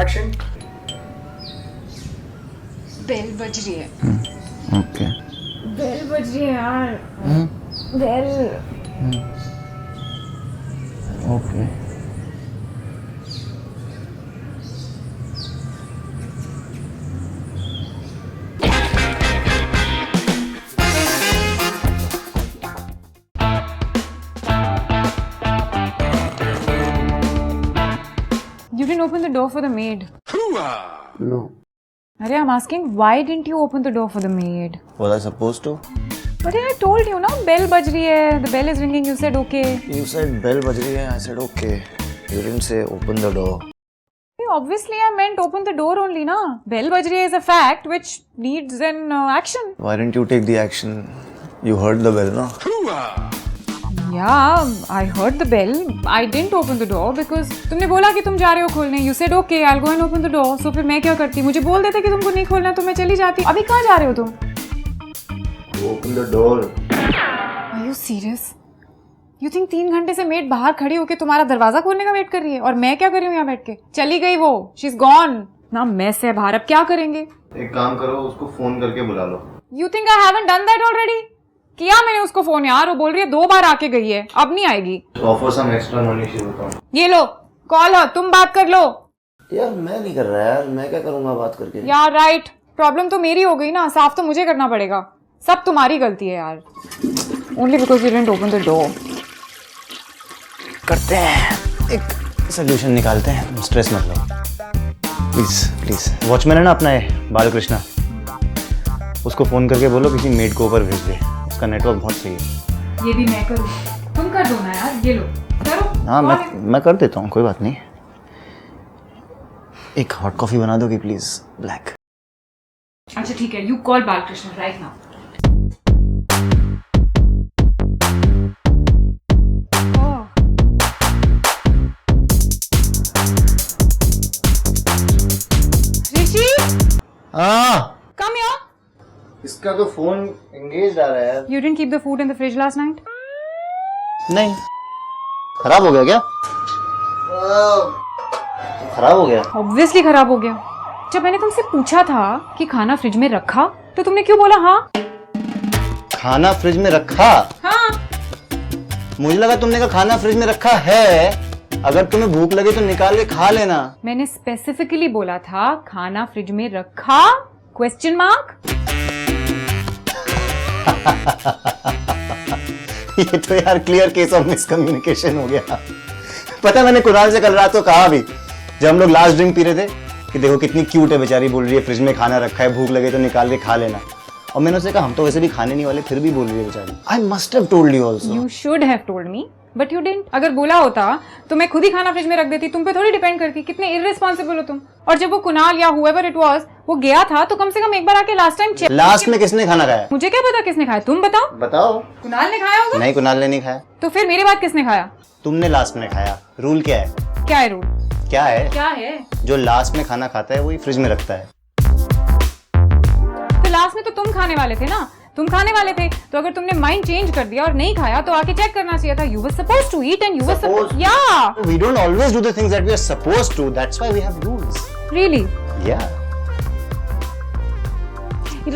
Action. Bell बज रही है। ओके। बेल बज रही है यार। Bell. Okay. You didn't open the door for the maid. No. Arey, I'm asking, why didn't you open the door for the maid? Was I supposed to? But I told you, na, bell baj rahi hai. The bell is ringing. You said okay. You said bell baj rahi hai. I said okay. You didn't say open the door. Obviously, I meant open the door only, na. Bell baj rahi hai is a fact which needs an action. Why didn't you take the action? You heard the bell, no? Yeah, I heard the bell. I didn't open the door because तुमने बोला कि तुम जा रहे हो खोलने. You said okay, I'll go and open the door. So फिर मैं क्या करती? मुझे बोल देते कि तुमको नहीं खोलना तो मैं चली जाती. अभी कहाँ जा रहे हो तुम? Open the door. Are you serious? You think 3 घंटे से मेड बाहर खड़ी होके तुम्हारा दरवाजा खोलने का वेट कर रही है और मैं क्या कर रही हूँ यहाँ बैठ के? चली गई वो. She's gone. ना मैस है बाहर. अब क्या करेंगे? एक काम करो, उसको फोन करके बुला लो. You think I haven't done that already? किया मैंने उसको फोन यार. वो बोल रही है 2 बार आके गई है. अब नहीं आएगी. Offer some extra money, she will come. ये लो कॉल है. तुम बात कर लो. यार मैं नहीं कर रहा यार. मैं क्या करूँगा बात करके? यार राइट. प्रॉब्लम तो मेरी हो गई ना. साफ तो मुझे करना पड़ेगा. सब तुम्हारी गलती है यार. Only because you didn't open the door. करते हैं एक सोल्यूशन निकालते हैं. स्ट्रेस मत लो प्लीज प्लीज. वॉचमैन है ना अपना ये बालकृष्णा, उसको फोन करके बोलो किसी मेड को ऊपर भेज दे. उसका नेटवर्क बहुत सही है. ये भी मैं करूँ? तुम कर दो ना यार. ये लो करो. हाँ मैं कर देता हूँ, कोई बात नहीं. एक हॉट कॉफी बना दोगी प्लीज, ब्लैक. अच्छा ठीक है. You call Balakrishna right now. Rishi हाँ come here. इसका तो फोन एंगेज आ रहा है यार. You didn't keep the food in the fridge last night? नहीं, खराब हो गया क्या? खराब हो गया? Obviously खराब हो गया. जब मैंने तुमसे पूछा था कि खाना फ्रिज में रखा तो तुमने क्यों बोला हाँ? खाना फ्रिज में रखा? हाँ. मुझे लगा तुमने कहा खाना फ्रिज में रखा है. अगर तुम्हें भूख लगे तो निकाल के खा लेना. मैंने स्पेसिफिकली बोला था खाना फ्रिज में रखा? Question mark. ये तो यार क्लियर केस ऑफ मिसकम्युनिकेशन हो गया. पता है मैंने कुणाल से कल रात को कहा भी, जब हम लोग लास्ट ड्रिंक पी रहे थे, कि देखो कितनी क्यूट है बेचारी, बोल रही है फ्रिज में खाना रखा है, भूख लगे तो निकाल के खा लेना. और मैंने उससे कहा हम तो वैसे भी खाने नहीं वाले, फिर भी बोल रही है बेचारी. I must have told you also. You should have told me but you didn't. अगर बोला होता तो मैं खुद ही खाना फ्रिज में रख देती. तुम पे थोड़ी डिपेंड करती. कितने इररिस्पॉन्सिबल हो तुम. और जब वो कुणाल या हुएवर इट वाज वो गया था तो कम से कम एक बार आके लास्ट टाइम चेक. लास्ट में किसने खाना खाया? मुझे क्या पता किसने खाया. तुम बताओ. बताओ. कुणाल ने खाया होगा. नहीं, कुणाल ने नहीं खाया. तो फिर मेरे बाद किसने खाया? तुमने लास्ट में खाया. रूल क्या है? क्या है रूल? क्या है? क्या है? जो लास्ट में खाना खाता है वही फ्रिज में रखता है. तो लास्ट में तो तुम खाने वाले थे ना. तुम खाने वाले थे तो अगर तुमने माइंड चेंज कर दिया और नहीं खाया तो आके चेक करना चाहिए था. You were supposed to eat and you were supposed. या We don't always do the things that we are supposed to. That's why we have rules. Really. Yeah.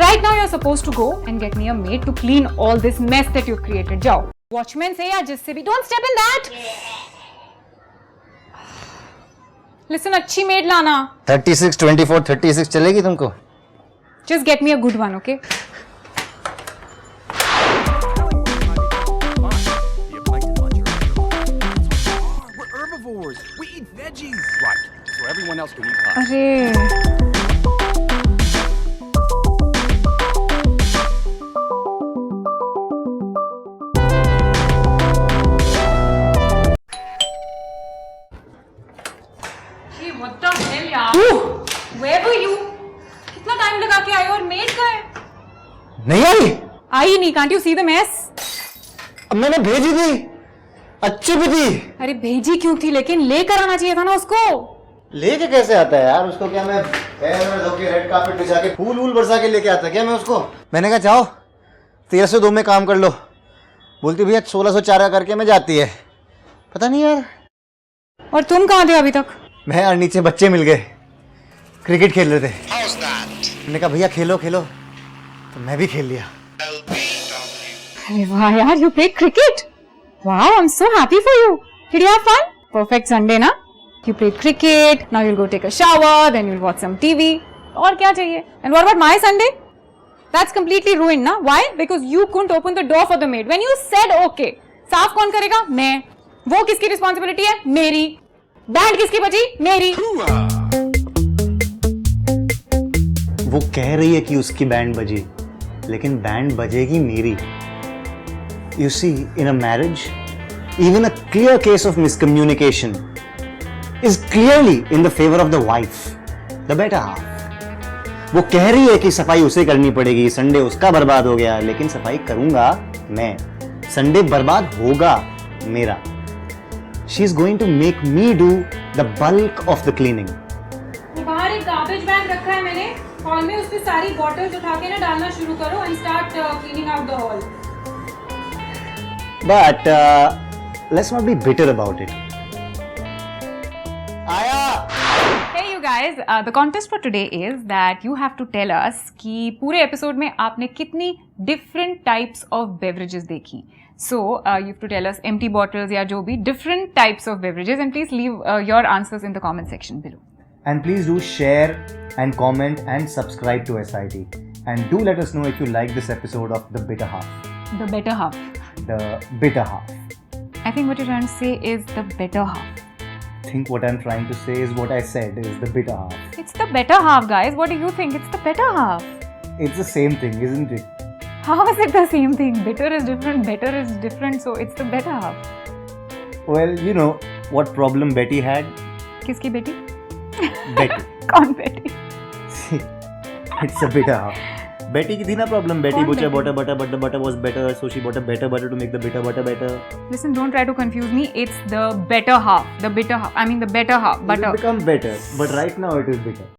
Right now you're supposed to go and get me a maid to clean all this mess that you've created. जाओ. Watchman से या जिससे भी. Don't step in that. Listen, अच्छी maid लाना. 36, 24, 36 चलेगी तुमको? Just get me a good one, okay? We're herbivores. We eat veggies. Right. So everyone else can eat us. अरे. What the hell यार? Where were you? कितना time लगा के आए और मेड कहाँ है? नहीं आई? आई नहीं. Can't you see the mess? अब मैंने भेजी थी, अच्छी भी थी. अरे भेजी क्यों थी लेकिन लेकर आना चाहिए था ना उसको. लेके कैसे आता है यार उसको? क्या मैं पैर में धो के रेड कार्पेट बिछा के फूल वूल बरसा के लेके आता क्या मैं उसको? मैंने कहा जाओ 1302 में काम कर लो. बोलती भैया 1604 का करके मैं जाती है. पता नहीं यार. और तुम कहाँ थे अभी तक? मैं यार नीचे बच्चे मिल गए क्रिकेट खेल रहे थे। मैंने कहा भैया खेलो खेलो, तो मैं भी खेल लिया। अरे वाह यार, you played cricket. Wow, I'm so happy for you. Did you have fun? Perfect Sunday, na? You played cricket. Now you'll go take a shower. Then you'll watch some TV. और क्या चाहिए? And what about my Sunday? That's completely ruined, na? Why? Because you couldn't open the door for the maid when you said okay. साफ कौन करेगा? मैं. वो किसकी responsibility है? मेरी. बैंड किसकी बची? मेरी. वो कह रही है कि उसकी बैंड बजी, लेकिन बैंड बजेगी मेरी। You see, in a marriage, even a clear case of miscommunication is clearly in the favor of the wife, the better half. वो कह रही है कि सफाई उसे करनी पड़ेगी, संडे उसका बर्बाद हो गया, लेकिन सफाई करूंगा मैं, संडे बर्बाद होगा मेरा। She is going to make me do the bulk of the cleaning. बाहर एक गार्बेज बैग रखा है मैंने हॉल में, उस पे सारी बॉटल्स उठा के ना डालना शुरू करो and start cleaning out the hall. But let's not be bitter about it. Aya! Hey you guys, the contest for today is that you have to tell us कि पूरे एपिसोड में आपने कितनी different types of beverages देखी. So you have to tell us empty bottles या जो भी different types of beverages, and please leave your answers in the comment section below. And please do share and comment and subscribe to SIT. And do let us know if you like this episode of The Bitter Half. The better half. The Bitter Half. I think what you're trying to say is the better half. I think what I'm trying to say is what I said is the bitter half. It's the better half, guys. What do you think? It's the better half. It's the same thing, isn't it? How is it the same thing? Bitter is different, better is different, so it's the better half. Well, you know what problem Betty had? किसकी बेटी? Betty. कौन बेटी? It's a bitter half. Betty की थी ना problem. Betty कौन butcher Betty? butter was better, so she bought a better butter to make the bitter butter better. Listen, don't try to confuse me. It's the better half. The bitter half. I mean the better half. It Butter. will become better, but right now it is bitter.